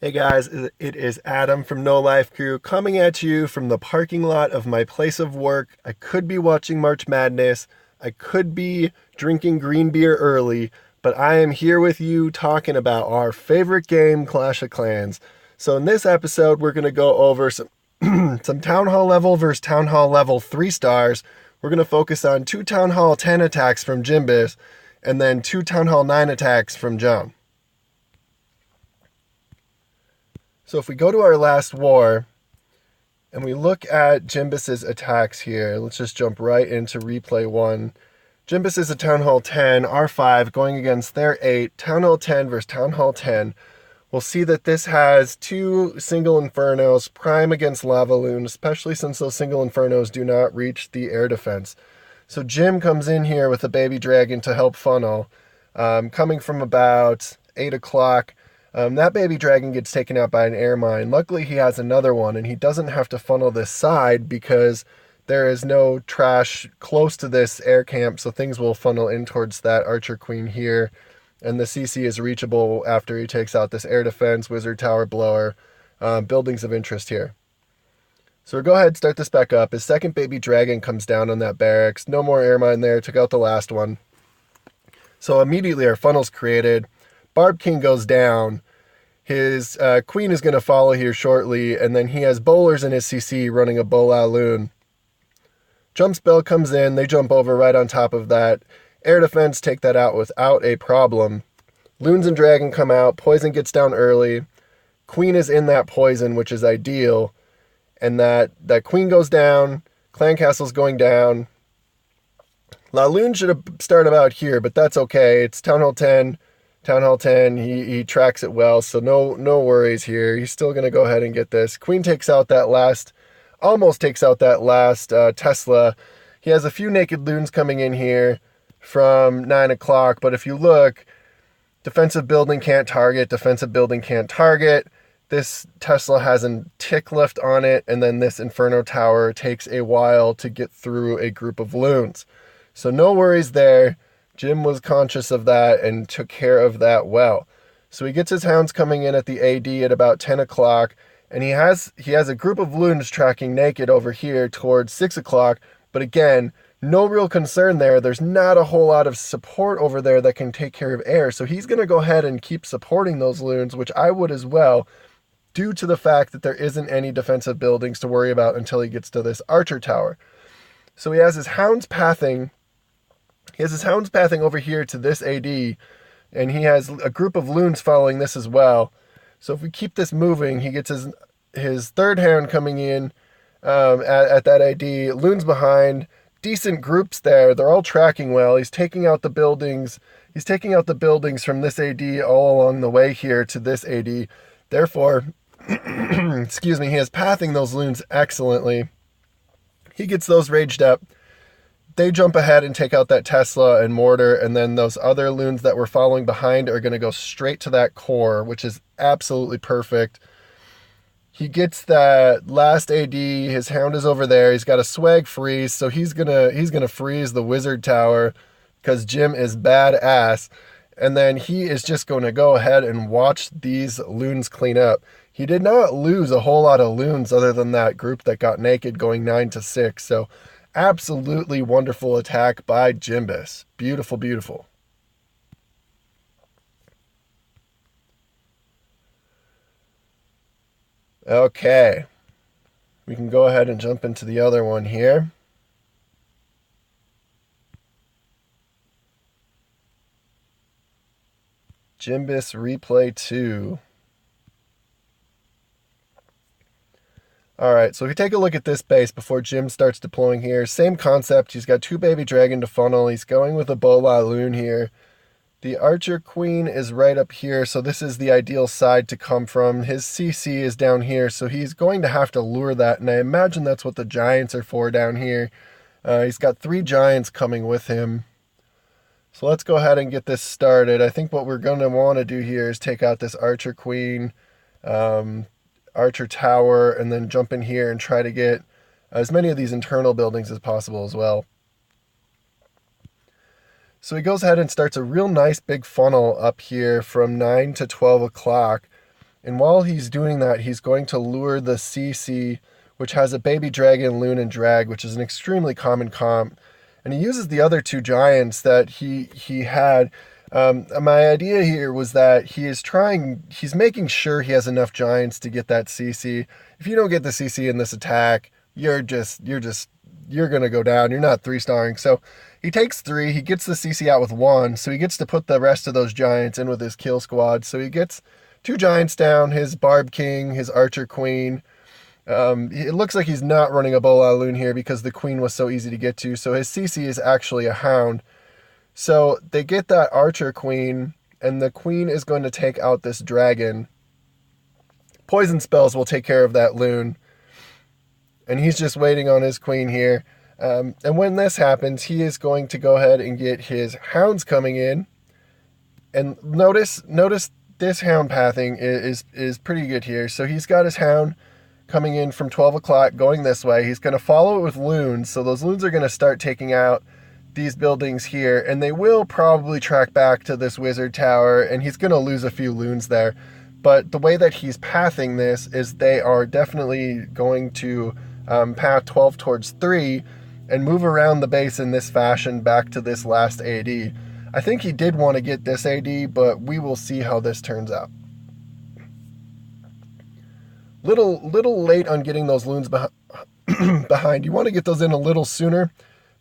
Hey guys, it is Adam from No Life Crew coming at you from the parking lot of my place of work. I could be watching March Madness. I could be drinking green beer early, but I am here with you talking about our favorite game, Clash of Clans. So in this episode, we're going to go over some some Town Hall level versus Town Hall level 3 stars. We're going to focus on 2 Town Hall 10 attacks from Jimbis and then 2 Town Hall 9 attacks from John. So if we go to our last war and we look at Jimbus's attacks here, let's just jump right into replay 1. Jimbus is a Town Hall 10, R5, going against their 8, Town Hall 10 versus Town Hall 10. We'll see that this has 2 single Infernos, prime against Lava Loon, especially since those single Infernos do not reach the air defense. So Jim comes in here with a baby dragon to help funnel, coming from about 8 o'clock. That baby dragon gets taken out by an air mine. Luckily, he has another one, and he doesn't have to funnel this side because there is no trash close to this air camp, so things will funnel in towards that Archer Queen here. And the CC is reachable after he takes out this air defense, wizard tower blower, buildings of interest here. So we'll go ahead and start this back up. His second baby dragon comes down on that barracks. No more air mine there, took out the last one. So immediately our funnel's created. Barb King goes down. His queen is going to follow here shortly, and then he has bowlers in his CC running a Bola Loon. Jump spell comes in, they jump over right on top of that. Air defense take that out without a problem. Loons and dragon come out, poison gets down early. Queen is in that poison, which is ideal. And that queen goes down, clan castle's going down. La Loon should have started about here, but that's okay. It's Town Hall 10. Town Hall 10, he tracks it well, so no worries here. He's still going to go ahead and get this. Queen almost takes out that last Tesla. He has a few naked loons coming in here from 9 o'clock, but if you look, defensive building can't target. This Tesla has a tick lift on it, and then this Inferno Tower takes a while to get through a group of loons. So no worries there. Jim was conscious of that and took care of that well. So he gets his hounds coming in at the AD at about 10 o'clock, and he has a group of loons tracking naked over here towards 6 o'clock, but again, no real concern there. There's not a whole lot of support over there that can take care of air, so he's going to go ahead and keep supporting those loons, which I would as well, due to the fact that there isn't any defensive buildings to worry about until he gets to this Archer Tower. So he has his hounds pathing over here to this AD, and he has a group of loons following this as well. So if we keep this moving, he gets his third hound coming in at that AD. Loons behind, decent groups there. They're all tracking well. He's taking out the buildings. He's taking out the buildings from this AD all along the way here to this AD. Therefore, excuse me, he is pathing those loons excellently. He gets those raged up. They jump ahead and take out that Tesla and mortar, and then those other loons that were following behind are going to go straight to that core, which is absolutely perfect. He gets that last AD. His hound is over there. He's got a swag freeze, so he's gonna freeze the wizard tower because Jim is badass. And then he is just going to go ahead and watch these loons clean up. He did not lose a whole lot of loons other than that group that got naked going 9-6. So absolutely wonderful attack by Jimbus. Beautiful, beautiful. Okay. We can go ahead and jump into the other one here. Jimbus replay 2. All right, so if you take a look at this base before Jim starts deploying here, same concept. He's got 2 baby dragon to funnel. He's going with a Bola Loon here. The Archer Queen is right up here, so this is the ideal side to come from. His CC is down here, so he's going to have to lure that, and I imagine that's what the Giants are for down here. He's got 3 Giants coming with him. So let's go ahead and get this started. I think what we're going to want to do here is take out this Archer Queen, Archer Tower, and then jump in here and try to get as many of these internal buildings as possible as well. So he goes ahead and starts a real nice big funnel up here from 9 to 12 o'clock. And while he's doing that, he's going to lure the CC, which has a baby dragon, loon, and drag, which is an extremely common comp. And he uses the other two giants that he had. My idea here was that he's making sure he has enough giants to get that CC. If you don't get the CC in this attack, you're gonna go down. You're not 3-starring. So he takes 3. He gets the CC out with 1, so he gets to put the rest of those giants in with his kill squad. So he gets 2 giants down, his Barb King, his Archer Queen. It looks like he's not running a Bola Loon here because the Queen was so easy to get to. So his CC is actually a Hound. So they get that Archer Queen, and the Queen is going to take out this dragon. Poison spells will take care of that Loon. And he's just waiting on his Queen here. And when this happens, he is going to go ahead and get his Hounds coming in. And notice this Hound pathing is pretty good here. So he's got his Hound coming in from 12 o'clock going this way. He's going to follow it with Loons. So those Loons are going to start taking out these buildings here. And they will probably track back to this Wizard Tower. And he's going to lose a few Loons there. But the way that he's pathing this is they are definitely going to path 12 towards 3 and move around the base in this fashion back to this last AD. I think he did want to get this AD, but we will see how this turns out. Little late on getting those Loons behind. You want to get those in a little sooner,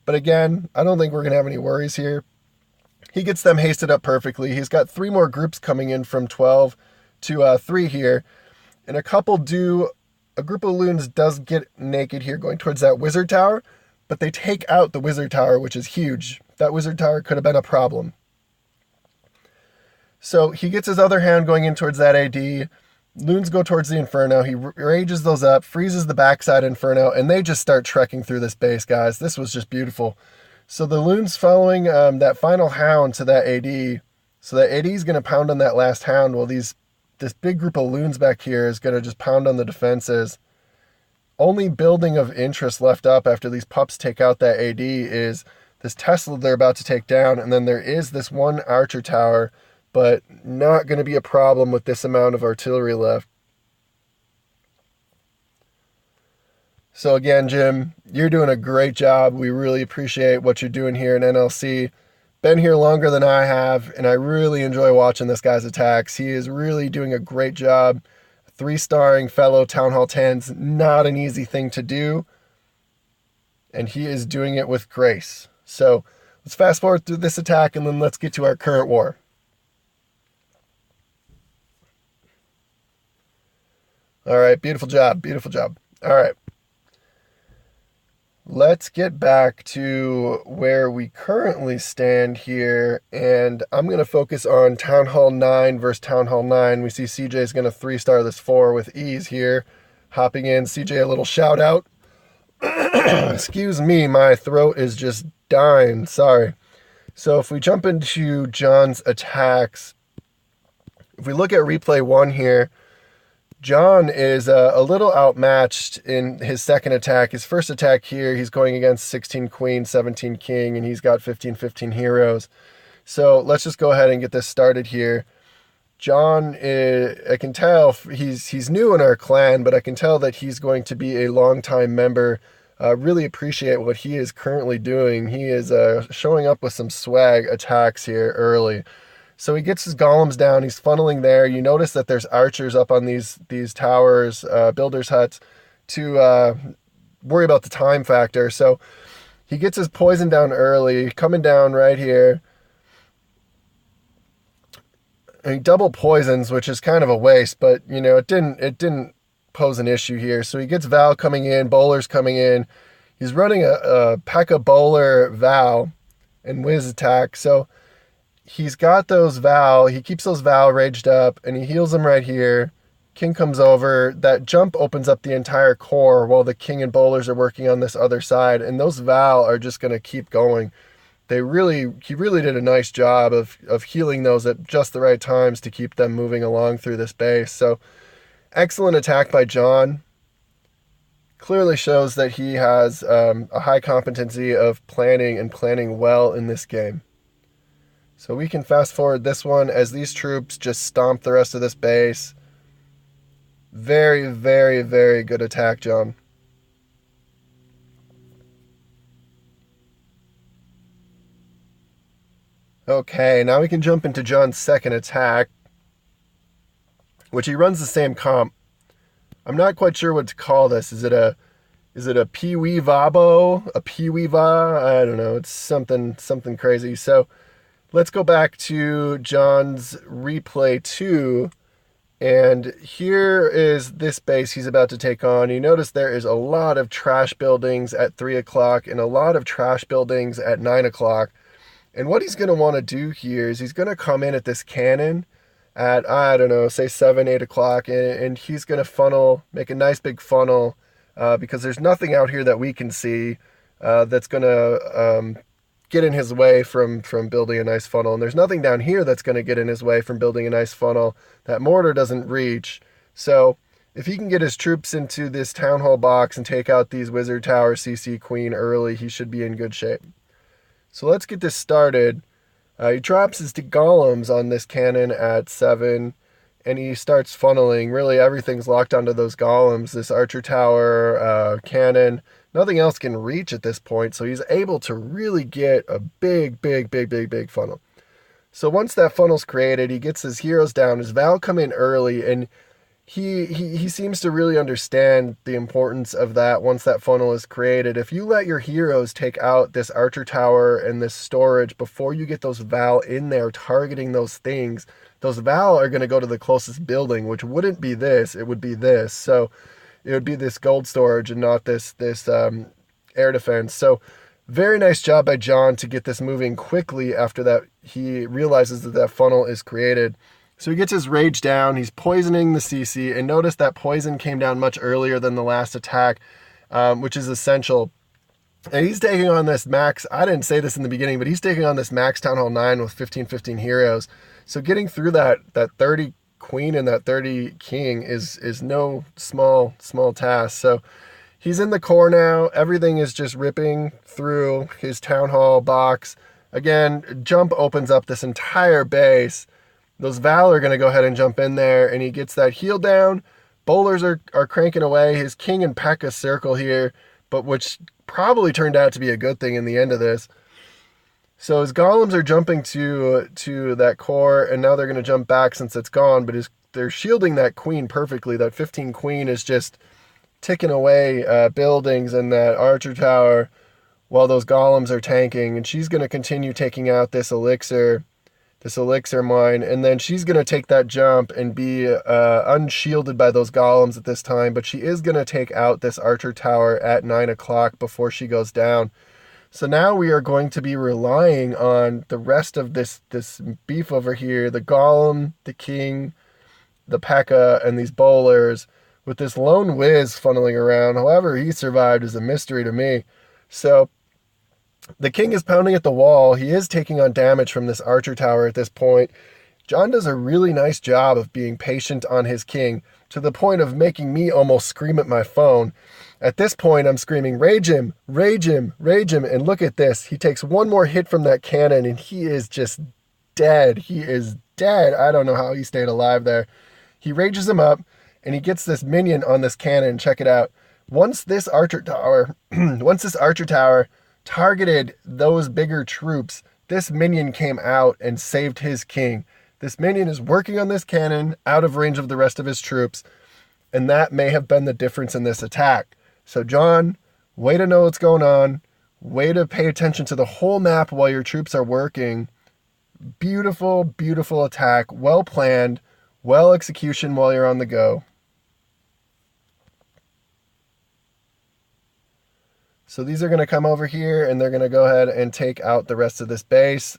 but again, I don't think we're going to have any worries here. He gets them hasted up perfectly. He's got 3 more groups coming in from 12 to 3 here, and a group of Loons does get naked here going towards that Wizard Tower, but they take out the Wizard Tower, which is huge. That Wizard Tower could have been a problem. So he gets his other Hound going in towards that AD. Loons go towards the Inferno. He rages those up, freezes the backside Inferno, and they just start trekking through this base, guys. This was just beautiful. So the Loons following that final Hound to that AD. So that AD is going to pound on that last Hound while this big group of Loons back here is going to just pound on the defenses. Only building of interest left up after these pups take out that AD is this Tesla they're about to take down, and then there is this one Archer Tower, but not going to be a problem with this amount of artillery left. So again, Jim, you're doing a great job. We really appreciate what you're doing here in NLC. Been here longer than I have, and I really enjoy watching this guy's attacks. He is really doing a great job. 3-starring fellow Town Hall 10's not an easy thing to do, and he is doing it with grace. So let's fast forward through this attack, and then let's get to our current war. All right, beautiful job, beautiful job. All right. Let's get back to where we currently stand here, and I'm going to focus on Town Hall 9 versus Town Hall 9. We see CJ is going to 3-star this 4 with ease here. Hopping in, CJ, a little shout out. Excuse me, my throat is just dying, sorry. So if we jump into John's attacks, if we look at replay 1 here, John is a little outmatched in his second attack. His first attack here, he's going against 16 Queen, 17 King, and he's got 15 heroes. So let's just go ahead and get this started here. John, I can tell he's new in our clan, but I can tell that he's going to be a longtime member. Really appreciate what he is currently doing. He is showing up with some swag attacks here early. So he gets his golems down, he's funneling there. You notice that there's archers up on these towers, builders' huts, to worry about the time factor. So he gets his poison down early, coming down right here. And he double poisons, which is kind of a waste, but you know, it didn't pose an issue here. So he gets Val coming in, Bowler's coming in. He's running a P.E.K.K.A. Bowler Val and Wiz attack. So he's got those Val, he keeps those Val raged up, and he heals them right here. King comes over, that jump opens up the entire core while the King and Bowlers are working on this other side, and those Val are just going to keep going. He really did a nice job of healing those at just the right times to keep them moving along through this base. So, excellent attack by John. Clearly shows that he has a high competency of planning well in this game. So we can fast forward this one as these troops just stomp the rest of this base. Very, very, very good attack, John. Okay, now we can jump into John's second attack, which he runs the same comp. I'm not quite sure what to call this. Is it a Pee-wee Vabo? A Pee-wee Va? I don't know. It's something crazy. So let's go back to John's replay 2. And here is this base he's about to take on. You notice there is a lot of trash buildings at 3 o'clock and a lot of trash buildings at 9 o'clock. And what he's going to want to do here is he's going to come in at this cannon at, I don't know, say 7, 8 o'clock. And he's going to make a nice big funnel because there's nothing out here that we can see that's going to get in his way from building a nice funnel. And there's nothing down here that's going to get in his way from building a nice funnel that mortar doesn't reach. So if he can get his troops into this town hall box and take out these wizard tower CC queen early, he should be in good shape. So let's get this started. He drops his golems on this cannon at 7, and he starts funneling. Really, everything's locked onto those golems. This archer tower, cannon, nothing else can reach at this point, so he's able to really get a big funnel. So once that funnel's created, he gets his heroes down. His Val come in early, and he seems to really understand the importance of that once that funnel is created. If you let your heroes take out this archer tower and this storage before you get those Val in there targeting those things, those Val are going to go to the closest building, which wouldn't be this, it would be this. So it would be this gold storage and not this air defense. So very nice job by John to get this moving quickly after that he realizes that funnel is created. So he gets his rage down, he's poisoning the CC, and notice that poison came down much earlier than the last attack, which is essential. And he's taking on this max, I didn't say this in the beginning, but he's taking on this max Town Hall 9 with 15 heroes. So getting through that 30 queen and that 30 king is no small task. So he's in the core now. Everything is just ripping through his Town Hall box. Again, jump opens up this entire base. Those Val are going to go ahead and jump in there, and he gets that heal down. Bowlers are cranking away. His king and P.E.K.K.A circle here, but which probably turned out to be a good thing in the end of this. So his golems are jumping to that core, and now they're going to jump back since it's gone, but they're shielding that queen perfectly. That 15 queen is just ticking away buildings and that archer tower while those golems are tanking, and she's going to continue taking out this elixir mine, and then she's going to take that jump and be unshielded by those golems at this time, but she is going to take out this archer tower at 9 o'clock before she goes down. So now we are going to be relying on the rest of this beef over here, the golem, the king, the P.E.K.K.A, and these bowlers, with this lone whiz funneling around. However he survived is a mystery to me. So the king is pounding at the wall. He is taking on damage from this archer tower at this point. John does a really nice job of being patient on his king, to the point of making me almost scream at my phone. At this point, I'm screaming, rage him, rage him, rage him. And look at this. He takes one more hit from that cannon, and he is just dead. He is dead. I don't know how he stayed alive there. He rages him up, and he gets this minion on this cannon. Check it out. Once this archer tower targeted those bigger troops, this minion came out and saved his king. This minion is working on this cannon out of range of the rest of his troops, and that may have been the difference in this attack. So John, way to know what's going on. Way to pay attention to the whole map while your troops are working. Beautiful, beautiful attack. Well planned. Well execution while you're on the go. So these are going to come over here, and they're going to go ahead and take out the rest of this base.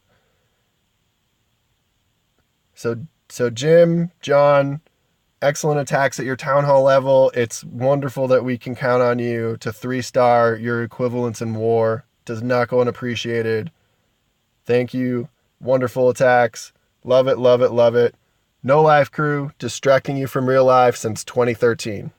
So Jim, John, excellent attacks at your town hall level. It's wonderful that we can count on you to 3-star your equivalents in war. Does not go unappreciated. Thank you. Wonderful attacks. Love it, love it, love it. No life crew, distracting you from real life since 2013.